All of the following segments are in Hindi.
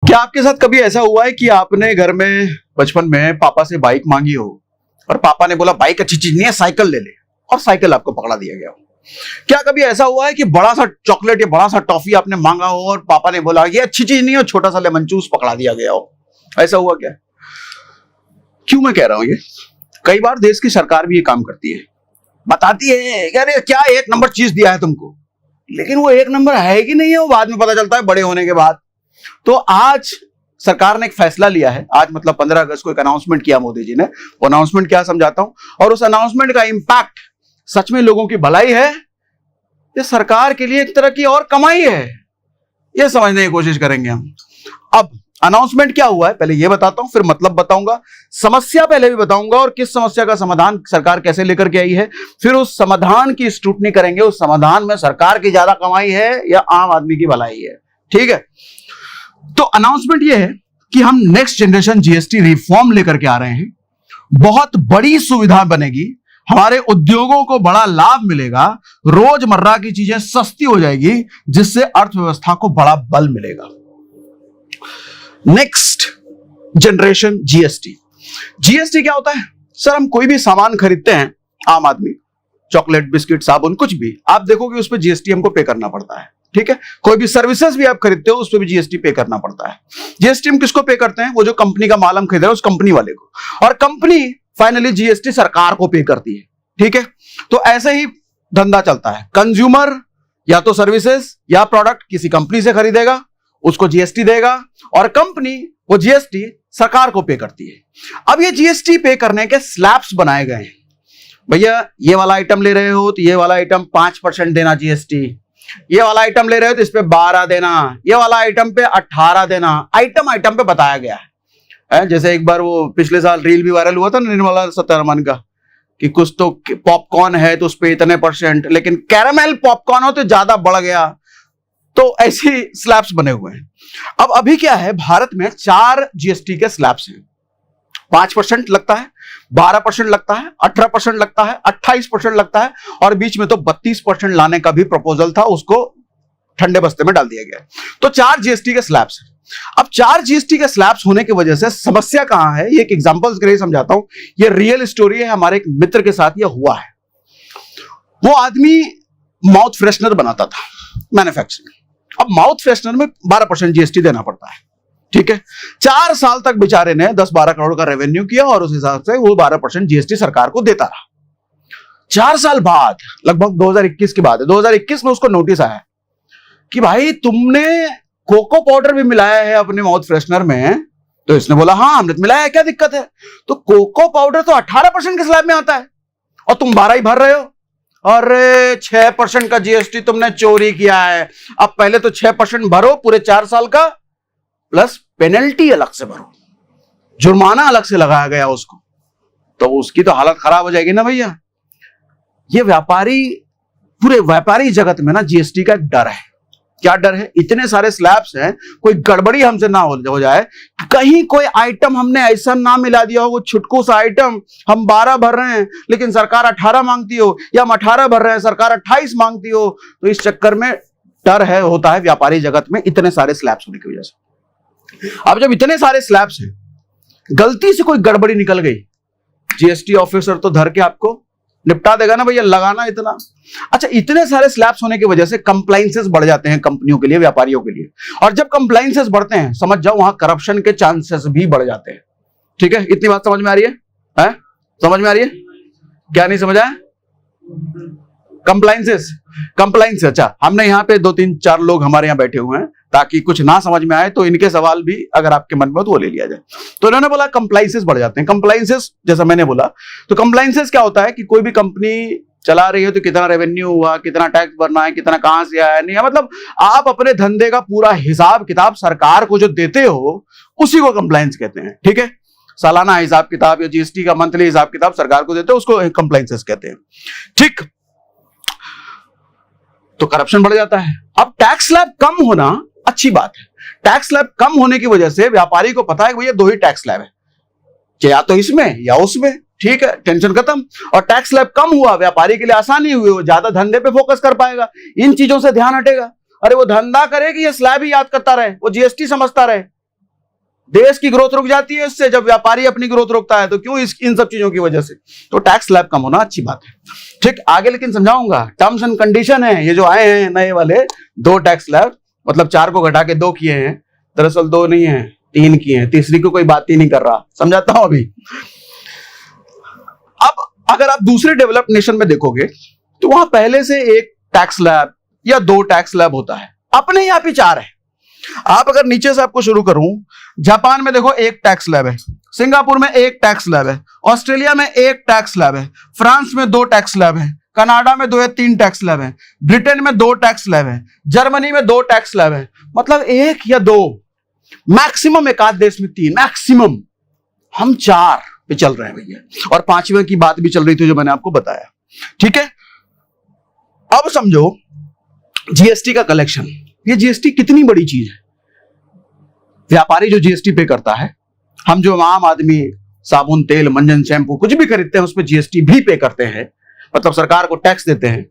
क्या आपके साथ कभी ऐसा हुआ है कि आपने घर में बचपन में पापा से बाइक मांगी हो और पापा ने बोला बाइक अच्छी चीज नहीं है, साइकिल ले ले, और साइकिल आपको पकड़ा दिया गया हो? क्या कभी ऐसा हुआ है कि बड़ा सा चॉकलेट या बड़ा सा टॉफी आपने मांगा हो और पापा ने बोला ये अच्छी चीज नहीं है, छोटा सा लेमन जूस पकड़ा दिया गया हो? ऐसा हुआ क्या? क्यों मैं कह रहा हूं ये? कई बार देश की सरकार भी ये काम करती है, बताती है अरे क्या एक नंबर चीज दिया है तुमको, लेकिन वो एक नंबर है कि नहीं है वो बाद में पता चलता है बड़े होने के बाद। तो आज सरकार ने एक फैसला लिया है, आज मतलब 15 अगस्त को एक अनाउंसमेंट किया मोदी जी ने। वो अनाउंसमेंट क्या समझाता हूं, और उस अनाउंसमेंट का इंपैक्ट सच में लोगों की भलाई है या सरकार के लिए एक तरह की और कमाई है, ये समझने की कोशिश करेंगे हम। अब अनाउंसमेंट क्या हुआ है पहले ये बताता हूं, फिर मतलब बताऊंगा, समस्या पहले भी बताऊंगा और किस समस्या का समाधान सरकार कैसे लेकर के आई है, फिर उस समाधान की स्क्रूटनी करेंगे, उस समाधान में सरकार की ज्यादा कमाई है या आम आदमी की भलाई है। ठीक है, तो अनाउंसमेंट ये है कि हम नेक्स्ट जनरेशन जीएसटी रिफॉर्म लेकर के आ रहे हैं। बहुत बड़ी सुविधा बनेगी, हमारे उद्योगों को बड़ा लाभ मिलेगा, रोजमर्रा की चीजें सस्ती हो जाएगी, जिससे अर्थव्यवस्था को बड़ा बल मिलेगा। Next generation GST. जीएसटी क्या होता है सर? हम कोई भी सामान खरीदते हैं, आम आदमी, चॉकलेट, बिस्किट, साबुन, कुछ भी, आप देखोगे उस पर जीएसटी हमको पे करना पड़ता है। ठीक है, कोई भी सर्विसेज भी आप खरीदते हो उस पर भी जीएसटी पे करना पड़ता है। जीएसटी हम किसको पे करते हैं? वो जो कंपनी का माल हम खरीद रहे हैं उस कंपनी वाले को, और कंपनी फाइनली जीएसटी सरकार को पे करती है। ठीक है, तो ऐसे ही धंधा चलता है। कंज्यूमर या तो सर्विसेज या प्रोडक्ट किसी कंपनी से खरीदेगा, उसको जीएसटी देगा, और कंपनी वो जीएसटी सरकार को पे करती है। अब ये जीएसटी पे करने के स्लैब्स बनाए गए हैं। भैया ये वाला आइटम ले रहे हो तो ये वाला आइटम 5% देना जीएसटी, ये वाला आइटम ले रहे हो तो इस पे 12 देना, ये वाला आइटम पे 18 देना। आइटम आइटम पे बताया गया है। जैसे एक बार वो पिछले साल रील भी वायरल हुआ था ना निर्मला सीतारमण का, कि कुछ तो पॉपकॉर्न है तो उस पे इतने %, लेकिन कैरामेल पॉपकॉर्न हो तो ज्यादा बढ़ गया। तो ऐसी स्लैब्स बने हुए हैं। अब अभी क्या है, भारत में 4 जीएसटी के स्लैब्स हैं। 5% लगता है, 12% लगता है, 18% लगता है, 28% लगता है, और बीच में तो 32% लाने का भी प्रपोजल था, उसको ठंडे बस्ते में डाल दिया गया। तो 4 जीएसटी के स्लैब्स हैं। अब 4 जीएसटी के स्लैब्स होने की वजह से समस्या कहां है, ये एक एग्जांपल्स के लिए समझाता हूं। ये रियल स्टोरी है, हमारे एक मित्र के साथ ये हुआ है। वो आदमी माउथ फ्रेशनर बनाता था, मैन्युफैक्चरिंग। अब माउथ फ्रेशनर में 12% जीएसटी देना पड़ता है। ठीक है, 4 साल तक बेचारे ने 10-12 करोड़ का रेवेन्यू किया और उस हिसाब से वो 12% जीएसटी सरकार को देता रहा। 4 साल बाद, लगभग 2021 की बात है, 2021 में उसको नोटिस आया कि भाई तुमने कोको पाउडर भी मिलाया है अपने माउथ फ्रेशनर में। तो इसने बोला हाँ हमने तो मिलाया है, क्या दिक्कत है? तो कोको पाउडर तो 18% के स्लैब में आता है और तुम 12 ही भर रहे हो। अरे 6% का जीएसटी तुमने चोरी किया है। अब पहले तो 6% भरो पूरे 4 साल का, प्लस पेनल्टी अलग से भरो, जुर्माना अलग से लगाया गया उसको, तो उसकी तो हालत खराब हो जाएगी ना भैया। ये व्यापारी, पूरे व्यापारी जगत में ना जीएसटी का डर है। क्या डर है? इतने सारे स्लैब्स हैं, कोई गड़बड़ी हमसे ना हो जाए, कहीं कोई आइटम हमने ऐसा ना मिला दिया हो, वो छुटकू सा आइटम हम 12 भर रहे हैं लेकिन सरकार 18 मांगती हो, या हम 18 भर रहे हैं सरकार 28 मांगती हो। तो इस चक्कर में डर है, होता है व्यापारी जगत में, इतने सारे स्लैब्स होने की वजह से। अब जब इतने सारे स्लैब्स हैं, गलती से कोई गड़बड़ी निकल गई, जीएसटी ऑफिसर तो धर के आपको निपटा देगा ना भैया, लगाना इतना। अच्छा, इतने सारे स्लैब्स होने की वजह से कंप्लाइंसेस बढ़ जाते हैं कंपनियों के लिए, व्यापारियों के लिए, और जब कंप्लाइंसेस बढ़ते हैं समझ जाओ वहां करप्शन के चांसेस भी बढ़ जाते हैं। ठीक है, इतनी बात समझ में आ रही है? समझ में आ रही है? क्या नहीं समझ आया? कंप्लाइंस। अच्छा, हमने यहाँ पे 2-3-4 लोग हमारे यहाँ बैठे हुए हैं, ताकि कुछ ना समझ में आए तो इनके सवाल भी अगर आपके मन में तो वो ले लिया जाए। तो इन्होंने बोला कंप्लाइंसेस बढ़ जाते हैं। कंप्लाइंसेस, जैसा मैंने बोला, तो कंप्लाइंसेस क्या होता है कि कोई भी कंपनी चला रही है तो कितना रेवेन्यू हुआ, कितना टैक्स भरना है, कितना कहां से आया, नहीं है, मतलब आप अपने धंधे का पूरा हिसाब किताब सरकार को जो देते हो उसी को कंप्लाइंस कहते हैं। ठीक है, सालाना हिसाब किताब या जीएसटी का मंथली हिसाब किताब सरकार को देते हो, उसको कंप्लाइंसेस कहते हैं। ठीक, तो करप्शन बढ़ जाता है। अब टैक्स स्लैब कम होना अच्छी बात है। टैक्स स्लैब कम होने की वजह से व्यापारी को पता है कि भैया 2 ही टैक्स स्लैब है, या तो इसमें या उसमें। ठीक है, टेंशन खत्म। और टैक्स स्लैब कम हुआ, व्यापारी के लिए आसानी हुई, वो ज्यादा धंधे पे फोकस कर पाएगा, इन चीजों से ध्यान हटेगा। अरे वो धंधा करे कि ये स्लैब ही याद करता रहे, वो जीएसटी समझता रहे, देश की ग्रोथ रुक जाती है इससे, जब व्यापारी अपनी ग्रोथ रोकता है तो क्यों इन सब चीजों की वजह से। तो टैक्स स्लैब कम होना अच्छी बात है। ठीक, आगे लेकिन समझाऊंगा। टर्म्स एंड कंडीशन है ये जो आए हैं नए वाले, 2 टैक्स स्लैब, मतलब 4 को घटा के 2 किए हैं, दरअसल 2 नहीं है 3 किए हैं, तीसरी को कोई बात ही नहीं कर रहा, समझाता हूं अभी। अब अगर आप दूसरे डेवलप्ड नेशन में देखोगे तो वहां पहले से एक टैक्स स्लैब या 2 टैक्स स्लैब होता है, अपने यहां पे 4 है। आप अगर नीचे से आपको शुरू करूं, जापान में देखो 1 टैक्स स्लैब है, सिंगापुर में 1 टैक्स स्लैब है, ऑस्ट्रेलिया में 1 टैक्स स्लैब है, फ्रांस में 2 टैक्स स्लैब है, कनाडा में 2 या 3 टैक्स स्लैब है, ब्रिटेन में 2 टैक्स स्लैब है, जर्मनी में 2 टैक्स स्लैब है। मतलब 1 या 2, मैक्सिमम एक आध देश में 3, मैक्सिमम। हम 4 पे चल रहे हैं भैया, और 5वें की बात भी चल रही थी जो मैंने आपको बताया। ठीक है, अब समझो जीएसटी का कलेक्शन। ये जीएसटी कितनी बड़ी चीज है। व्यापारी जो जीएसटी पे करता है, हम जो आम आदमी साबुन, तेल, मंजन, शैम्पू कुछ भी खरीदते हैं उसमें जीएसटी भी पे करते हैं, मतलब सरकार को टैक्स देते हैं।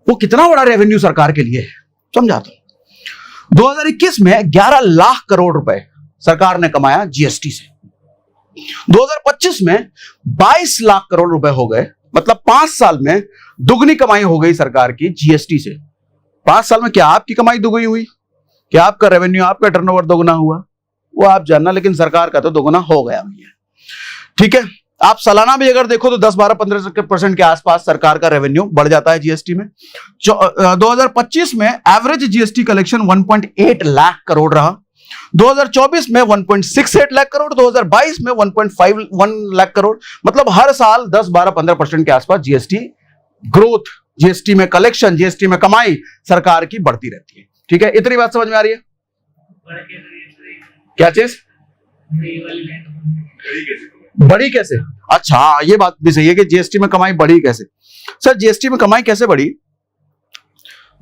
वो कितना बड़ा रेवेन्यू सरकार के लिए है, समझाता हूं। 2021 में 11 लाख करोड़ रुपए सरकार ने कमाया जीएसटी से। 2025 में 22 लाख करोड़ रुपए हो गए, मतलब 5 साल में दुगनी कमाई हो गई सरकार की जीएसटी से। 5 साल में क्या आपकी कमाई दुगनी हुई, क्या आपका रेवेन्यू, आपका टर्नओवर दोगुना हुआ, वो आप जानना, लेकिन सरकार का तो दोगुना हो गया भैया। ठीक है, आप सालाना भी अगर देखो तो 10, 12, 15% के आसपास सरकार का रेवेन्यू बढ़ जाता है जीएसटी में। 2025 में average GST collection 1.8 lakh crore रहा, 2024 में 1.68 लाख करोड़, 2022 में 1.51 लाख करोड़। मतलब हर साल 10, 12, 15% के आसपास जीएसटी ग्रोथ, जीएसटी में कलेक्शन, जीएसटी में कमाई सरकार की बढ़ती रहती है। ठीक है, इतनी बात समझ में आ रही है? क्या चीज बड़ी कैसे? अच्छा, ये बात भी सही है कि जीएसटी में कमाई बढ़ी कैसे। सर जीएसटी में कमाई कैसे बढ़ी?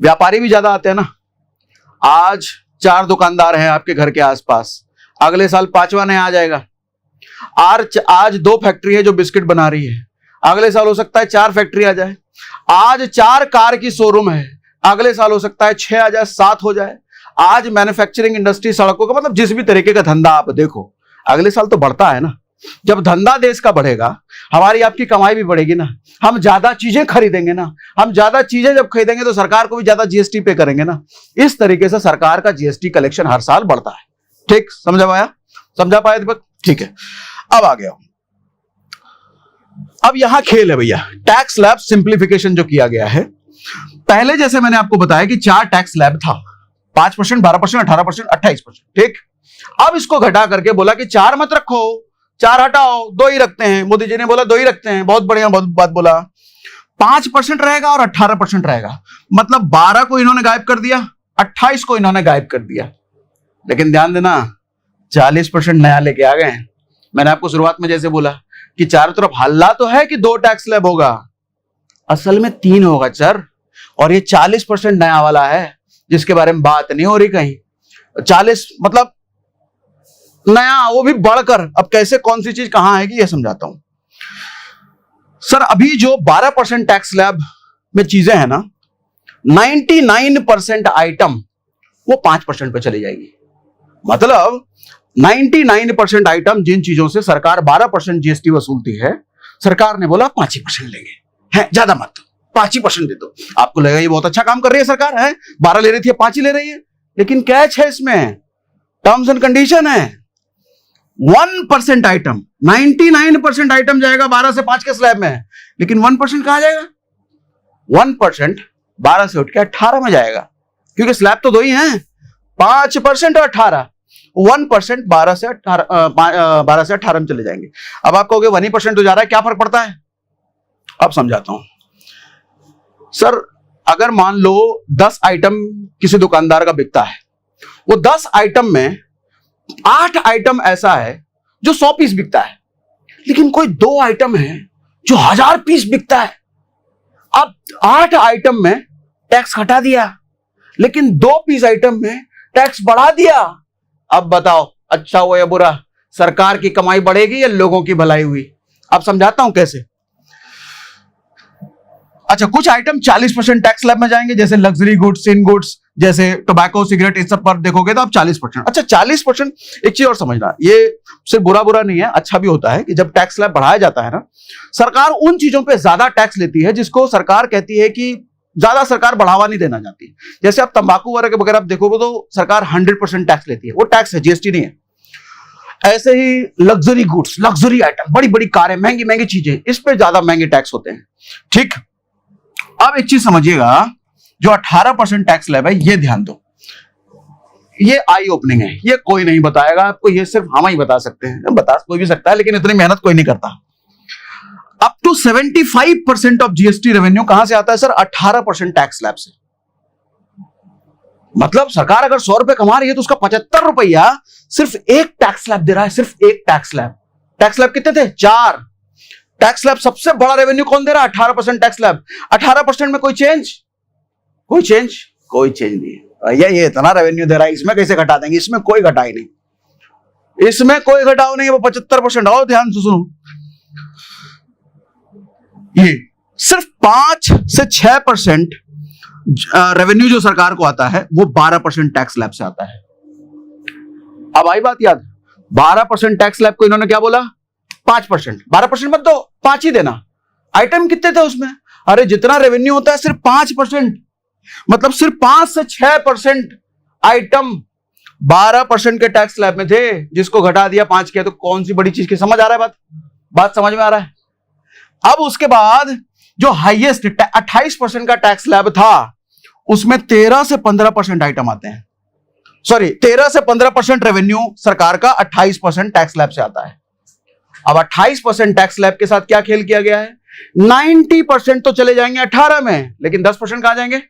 व्यापारी भी ज्यादा आते हैं ना। आज 4 दुकानदार हैं आपके घर के आसपास, अगले साल 5वां नया आ जाएगा। आज 2 फैक्ट्री है जो बिस्किट बना रही है, अगले साल हो सकता है 4 फैक्ट्री आ जाए। आज 4 कार की शोरूम है, अगले साल हो सकता है 6 आ जाए, 7 हो जाए। आज मैन्युफैक्चरिंग इंडस्ट्री, सड़कों का, मतलब जिस भी तरीके का धंधा आप देखो, अगले साल तो बढ़ता है ना। जब धंधा देश का बढ़ेगा, हमारी आपकी कमाई भी बढ़ेगी ना, हम ज्यादा चीजें खरीदेंगे ना, हम ज्यादा चीजें जब खरीदेंगे तो सरकार को भी ज्यादा जीएसटी पे करेंगे ना। इस तरीके से सरकार का जीएसटी कलेक्शन हर साल बढ़ता है। ठीक, समझा पाया? समझा पाया दीपक? ठीक है, अब आ गया। अब यहां खेल है भैया, टैक्स स्लैब सिंप्लीफिकेशन जो किया गया है। पहले जैसे मैंने आपको बताया कि 4 टैक्स स्लैब था, 5%, 12%, 18%, 28%। ठीक, अब इसको घटा करके बोला कि 4 मत रखो, 4 हटाओ, 2 ही रखते हैं। मोदी जी ने बोला 2 ही रखते हैं, बहुत बढ़िया, बहुत बात बोला। 5% रहेगा और 18% रहेगा, मतलब 12 को इन्होंने गायब कर दिया, 28 को इन्होंने गायब कर दिया। लेकिन ध्यान देना, 40% नया लेके आ गए। मैंने आपको शुरुआत में जैसे बोला कि चारों तरफ हल्ला तो है कि 2 टैक्स स्लैब होगा, असल में 3 होगा सर, और ये 40% नया वाला है जिसके बारे में बात नहीं हो रही कहीं। 40 मतलब नया, वो भी बढ़कर। अब कैसे, कौन सी चीज कहां आएगी, ये समझाता हूं। सर अभी जो 12% टैक्स स्लैब में चीजें हैं ना, 99% आइटम वो 5% पे चली जाएगी। मतलब 99% आइटम, जिन चीजों से सरकार 12% जीएसटी वसूलती है, सरकार ने बोला 5% लेंगे, है ज्यादा मत, 5% दे दो। आपको लगेगा ये बहुत अच्छा काम कर रही है सरकार, है 12 ले रही थी 5 ही ले रही है, लेकिन कैच है इसमें, टर्म्स एंड कंडीशन है। 1% आइटम, 99% आइटम जाएगा 12 से 5 के स्लैब में, लेकिन 1% कहां जाएगा? 1% 12 से उठ के 18 में जाएगा, क्योंकि स्लैब तो 2 ही हैं, 5% और 18। 1% 12 से 18 में चले जाएंगे। अब आप कहोगे 1% तो जा रहा है, क्या फर्क पड़ता है? अब समझाता हूं। सर अगर मान लो 10 आइटम किसी दुकानदार का बिकता है, वो 10 आइटम में 8 आइटम ऐसा है जो 100 पीस बिकता है, लेकिन कोई 2 आइटम है जो 1000 पीस बिकता है। अब 8 आइटम में टैक्स हटा दिया, लेकिन 2 पीस आइटम में टैक्स बढ़ा दिया। अब बताओ अच्छा हुआ या बुरा? सरकार की कमाई बढ़ेगी या लोगों की भलाई हुई? अब समझाता हूं कैसे। अच्छा, कुछ आइटम 40% टैक्स स्लैब में जाएंगे, जैसे लग्जरी गुड्स, इन गुड्स, जैसे टोबैको, सिगरेट, इस सब पर देखोगे तो आप 40%। अच्छा 40%, एक चीज और समझना, ये सिर्फ बुरा बुरा नहीं है, अच्छा भी होता है कि जब टैक्स स्लैब बढ़ाया जाता है ना, सरकार उन चीजों पे ज्यादा टैक्स लेती है जिसको सरकार कहती है कि ज्यादा सरकार बढ़ावा नहीं देना चाहती। जैसे आप तंबाकू वगैरह आप देखोगे तो सरकार 100% टैक्स लेती है, वो टैक्स है, जीएसटी नहीं है। ऐसे ही लग्जरी गुड्स, लग्जरी आइटम, बड़ी बड़ी कारें, महंगी महंगी चीजें, इस पे ज्यादा महंगे टैक्स होते हैं। ठीक, अब एक चीज समझिएगा, जो 18% टैक्स स्लैब है, ये ध्यान दो, ये आई ओपनिंग है, ये कोई नहीं बताएगा आपको, ये सिर्फ हम ही बता सकते हैं। बता कोई भी सकता है लेकिन इतनी मेहनत कोई नहीं करता। Up to 75% of GST revenue कहां से आता है सर? 18% टैक्स स्लैब से। मतलब सरकार अगर 100 रुपए कमा रही है तो उसका 75 रुपया सिर्फ एक टैक्स स्लैब दे रहा है, सिर्फ एक टैक्स स्लैब। टैक्स स्लैब कितने थे? 4 टैक्स स्लैब। सबसे बड़ा रेवेन्यू कौन दे रहा है? 18% टैक्स स्लैब। 18% में कोई चेंज? कोई चेंज नहीं है। ये इतना रेवेन्यू दे रहा है, इसमें कैसे घटा देंगे? इसमें कोई घटाई नहीं, इसमें कोई घटाव नहीं है, वो 75%। और ध्यान से सुनो, ये सिर्फ 5 से 6% रेवेन्यू जो सरकार को आता है वो 12% टैक्स स्लैब से आता है। अब आई बात याद, 12% टैक्स स्लैब को इन्होंने क्या बोला? 5%। 12% मत दो, 5 ही देना। आइटम कितने थे उसमें? अरे जितना रेवेन्यू होता है सिर्फ 5%, मतलब सिर्फ 5 से 6% आइटम 12% के टैक्स स्लैब में थे, जिसको घटा दिया 5 किया, तो कौन सी बड़ी चीज की? समझ आ रहा है बात समझ में आ रहा है? अब उसके बाद जो हाईएस्ट 28% का टैक्स स्लैब था, उसमें 13 से 15% आइटम आते हैं। सॉरी, 13 से 15% रेवेन्यू सरकार का 28% टैक्स स्लैब से आता है। अब 28% टैक्स स्लैब के साथ क्या खेल किया गया है? 90% तो चले जाएंगे 18 में, लेकिन 10% कहां जाएंगे?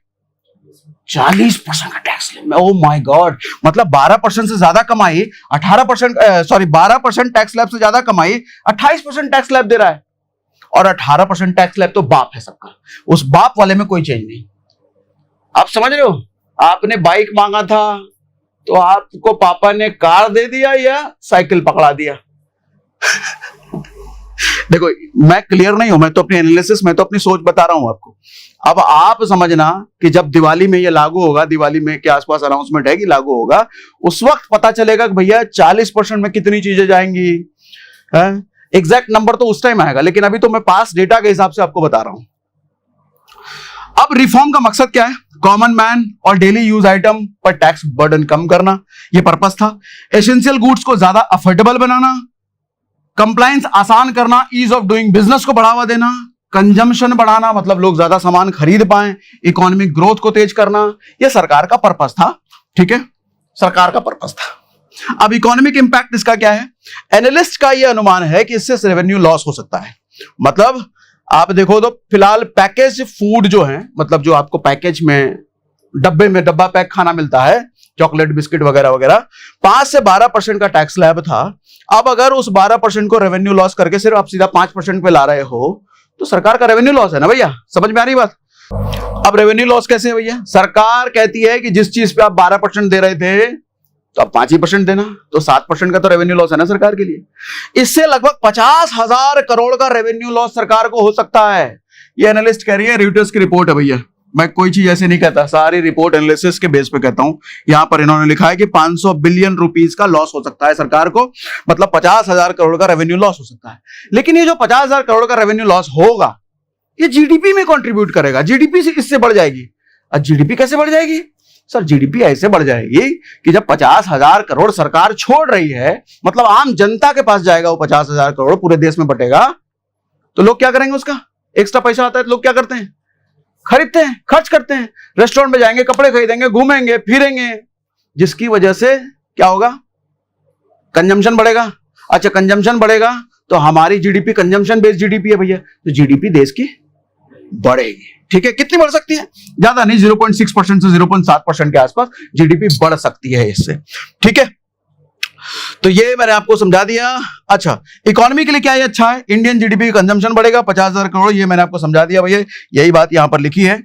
40% का टैक्स स्लैब में। ओह माय गॉड, मतलब 12% से ज्यादा कमाई 12% टैक्स स्लैब से ज्यादा कमाई 28% टैक्स स्लैब दे रहा है। और 18% टैक्स स्लैब तो बाप है सबका, उस बाप वाले में कोई चेंज नहीं। आप समझ रहे हो? आपने बाइक मांगा था तो आपको पापा ने कार दे दिया या साइकिल पकड़ा दिया? देखो, मैं क्लियर नहीं हूं, मैं तो अपनी एनालिसिस, मैं तो अपनी सोच बता रहा हूं आपको। अब आप समझना कि जब दिवाली में ये लागू होगा, दिवाली में के आसपास अनाउंसमेंट है कि लागू होगा, उस वक्त पता चलेगा कि भैया 40% में कितनी चीजें जाएंगी। एग्जैक्ट नंबर तो उस टाइम आएगा, लेकिन अभी तो मैं पास डेटा के हिसाब से आपको बता रहा हूं। अब रिफॉर्म का मकसद क्या है? कॉमन मैन और डेली यूज आइटम पर टैक्स बर्डन कम करना, यह पर्पस था। एसेंशियल गुड्स को ज्यादा अफोर्डेबल बनाना, कंप्लायंस आसान करना, ईज ऑफ डूइंग बिजनेस को बढ़ावा देना, कंजम्पशन बढ़ाना, मतलब लोग ज्यादा सामान खरीद पाएं, इकोनॉमिक ग्रोथ को तेज करना, यह सरकार का पर्पस था। ठीक है, सरकार का पर्पस था। अब इकोनॉमिक इंपैक्ट इसका क्या है? एनालिस्ट का यह अनुमान है कि इससे रेवेन्यू लॉस हो सकता है। मतलब आप देखो तो फिलहाल पैकेज फूड जो है, मतलब जो आपको पैकेज में डब्बे में डब्बा पैक खाना मिलता है, चॉकलेट, बिस्किट वगैरह वगैरह, 5 से 12% का टैक्स स्लैब था। अब अगर उस 12% को रेवेन्यू लॉस करके सिर्फ आप सीधा 5% पे ला रहे हो, तो सरकार का रेवेन्यू लॉस है ना भैया। समझ में आ रही बात? अब रेवेन्यू लॉस कैसे है भैया? सरकार कहती है कि जिस चीज पे आप 12% दे रहे थे तो आप 5% देना, तो 7% का तो रेवेन्यू लॉस है ना सरकार के लिए। इससे लगभग 50,000 करोड़ का रेवेन्यू लॉस सरकार को हो सकता है। ये एनालिस्ट कह रही है, रिटर्स की रिपोर्ट है भैया, मैं कोई चीज ऐसे नहीं कहता, सारी रिपोर्ट एनालिसिस के बेस पे कहता हूं। यहां पर इन्होंने लिखा है कि 500 बिलियन रुपीस का लॉस हो सकता है सरकार को, मतलब 50,000 करोड़ का रेवेन्यू लॉस हो सकता है। लेकिन ये जो 50,000 करोड़ का रेवेन्यू लॉस होगा, ये जीडीपी में कंट्रीब्यूट करेगा, जीडीपी से इससे बढ़ जाएगी। अब जीडीपी कैसे बढ़ जाएगी सर? जीडीपी ऐसे बढ़ जाएगी कि जब 50,000 करोड़ सरकार छोड़ रही है, मतलब आम जनता के पास जाएगा वो 50,000 करोड़, पूरे देश में बटेगा, तो लोग क्या करेंगे? उसका एक्स्ट्रा पैसा आता है तो लोग क्या करते हैं? खरीदते हैं, खर्च करते हैं, रेस्टोरेंट में जाएंगे, कपड़े खरीदेंगे, घूमेंगे फिरेंगे, जिसकी वजह से क्या होगा? कंजम्पशन बढ़ेगा। अच्छा, कंजम्पशन बढ़ेगा तो हमारी जीडीपी कंजम्पशन बेस्ड जीडीपी है भैया, तो जीडीपी देश की बढ़ेगी। ठीक है, कितनी बढ़ सकती है? ज्यादा नहीं, 0.6% से 0.7% के आसपास जीडीपी बढ़ सकती है इससे। ठीक है, तो ये मैंने आपको समझा दिया। अच्छा, इकोनॉमी के लिए क्या ये अच्छा है? इंडियन जीडीपी कंजम्पशन बढ़ेगा 50,000 करोड़, ये मैंने आपको समझा दिया भैया, यही बात यहां पर लिखी है।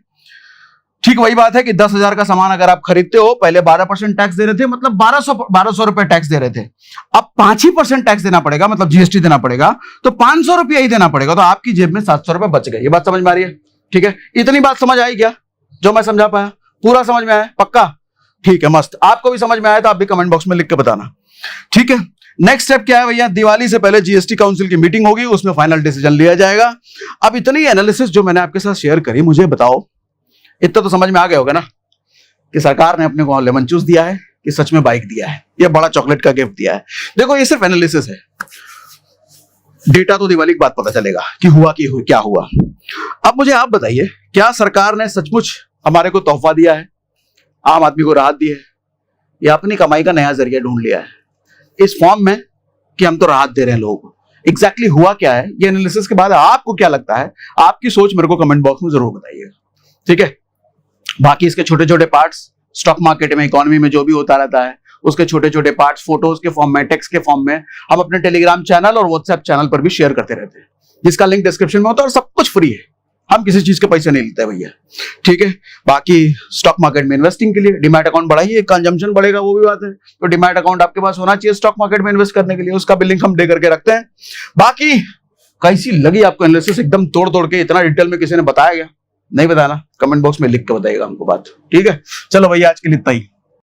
ठीक वही बात है कि 10,000 का सामान अगर आप खरीदते हो, पहले 12% टैक्स दे रहे थे, मतलब 1200 रुपए टैक्स दे रहे थे, अब 5% टैक्स देना पड़ेगा, मतलब जीएसटी देना पड़ेगा, तो 500 रुपया ही देना पड़ेगा, तो आपकी जेब में 700 रुपए बच गए। ये बात समझ में आ रही है? ठीक है, इतनी बात समझ आई क्या जो मैं समझा पाया? पूरा समझ में आया? पक्का? ठीक है, मस्त। आपको भी समझ में आया तो आप भी कमेंट बॉक्स में लिख के बताना। ठीक है, नेक्स्ट स्टेप क्या है भैया? दिवाली से पहले जीएसटी काउंसिल की मीटिंग होगी, उसमें फाइनल डिसीजन लिया जाएगा। अब इतनी एनालिसिस जो मैंने आपके साथ शेयर करी, मुझे बताओ इतना तो समझ में आ गया होगा ना कि सरकार ने अपने को लेमन जूस दिया है कि सच में बाइक दिया है, या बड़ा चॉकलेट का गिफ्ट दिया है। देखो ये सिर्फ एनालिसिस है, डेटा तो दिवाली के बाद पता चलेगा कि क्या हुआ। अब मुझे आप बताइए, क्या सरकार ने सचमुच हमारे को तोहफा दिया है, आम आदमी को राहत दी है, या अपनी कमाई का नया जरिया ढूंढ लिया है इस फॉर्म में कि हम तो राहत दे रहे हैं लोगों को? एग्जैक्टली हुआ क्या है? ये एनालिसिस के बाद आपको क्या लगता है? आपकी सोच मेरे को कमेंट बॉक्स में जरूर बताइएगा। ठीक है, बाकी इसके छोटे छोटे पार्ट्स स्टॉक मार्केट में, इकोनॉमी में जो भी होता रहता है, उसके छोटे छोटे पार्ट्स फोटोज के फॉर्म में, टेक्स्ट के फॉर्म में हम अपने टेलीग्राम चैनल और व्हाट्सएप चैनल पर भी शेयर करते रहते हैं, जिसका लिंक डिस्क्रिप्शन में होता है, और सब कुछ फ्री है, हम किसी चीज के पैसे नहीं लेते भैया। ठीक है, बाकी स्टॉक मार्केट में इन्वेस्टिंग के लिए डीमैट अकाउंट बढ़ाइए, कंजम्पशन बढ़ेगा, वो भी बात है, तो डीमैट अकाउंट आपके पास होना चाहिए स्टॉक मार्केट में इन्वेस्ट करने के लिए, उसका भी लिंक हम दे करके रखते हैं। बाकी कैसी लगी आपको एनालिसिस? एकदम तोड़ तोड़ के इतना डिटेल में किसी ने बताया गया? नहीं बताना, कमेंट बॉक्स में लिख के बताइएगा हमको बात। ठीक है, चलो भैया आज के लिए इतना ही।